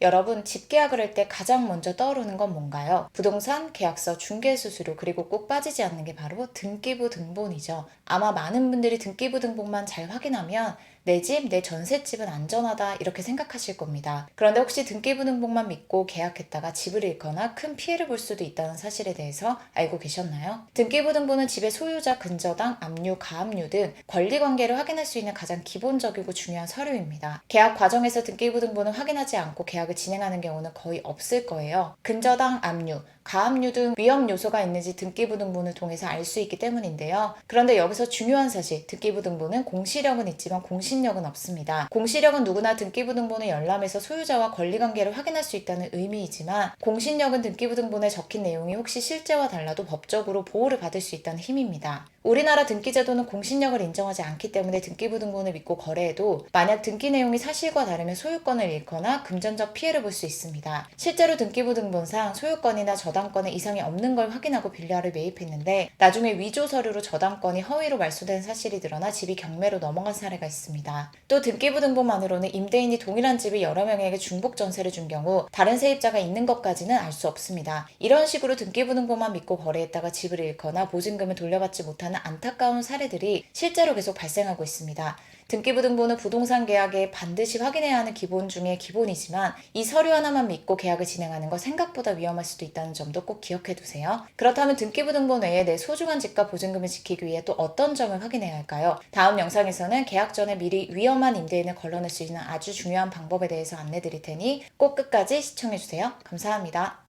여러분, 집 계약을 할 때 가장 먼저 떠오르는 건 뭔가요? 부동산, 계약서, 중개수수료, 그리고 꼭 빠지지 않는 게 바로 등기부 등본이죠. 아마 많은 분들이 등기부 등본만 잘 확인하면 내 집, 내 전셋집은 안전하다 이렇게 생각하실 겁니다. 그런데 혹시 등기부 등본만 믿고 계약했다가 집을 잃거나 큰 피해를 볼 수도 있다는 사실에 대해서 알고 계셨나요? 등기부 등본은 집의 소유자, 근저당, 압류, 가압류 등 권리관계를 확인할 수 있는 가장 기본적이고 중요한 서류입니다. 계약 과정에서 등기부 등본을 확인하지 않고 계약을 진행하는 경우는 거의 없을 거예요. 근저당, 압류, 가압류 등 위험 요소가 있는지 등기부 등본을 통해서 알 수 있기 때문인데요. 그런데 여기서 중요한 사실, 등기부 등본은 공시력은 있지만 공신력은 없습니다. 공시력은 누구나 등기부 등본을 열람해서 소유자와 권리관계를 확인할 수 있다는 의미이지만, 공신력은 등기부 등본에 적힌 내용이 혹시 실제와 달라도 법적으로 보호를 받을 수 있다는 힘입니다. 우리나라 등기제도는 공신력을 인정하지 않기 때문에 등기부 등본을 믿고 거래해도 만약 등기 내용이 사실과 다르면 소유권을 잃거나 금전적 피해를 볼 수 있습니다. 실제로 등기부 등본상 소유권이나 저당권에 이상이 없는 걸 확인하고 빌라를 매입했는데 나중에 위조 서류로 저당권이 허위로 말소된 사실이 드러나 집이 경매로 넘어간 사례가 있습니다. 또 등기부 등본만으로는 임대인이 동일한 집을 여러 명에게 중복 전세를 준 경우 다른 세입자가 있는 것까지는 알 수 없습니다. 이런 식으로 등기부 등본만 믿고 거래했다가 집을 잃거나 보증금을 돌려받지 못하는 안타까운 사례들이 실제로 계속 발생하고 있습니다. 등기부 등본은 부동산 계약에 반드시 확인해야 하는 기본 중에 기본이지만 이 서류 하나만 믿고 계약을 진행하는 건 생각보다 위험할 수도 있다는 점도 꼭 기억해 두세요. 그렇다면 등기부 등본 외에 내 소중한 집과 보증금을 지키기 위해 또 어떤 점을 확인해야 할까요? 다음 영상에서는 계약 전에 미리 위험한 임대인을 걸러낼 수 있는 아주 중요한 방법에 대해서 안내 드릴 테니 꼭 끝까지 시청해 주세요. 감사합니다.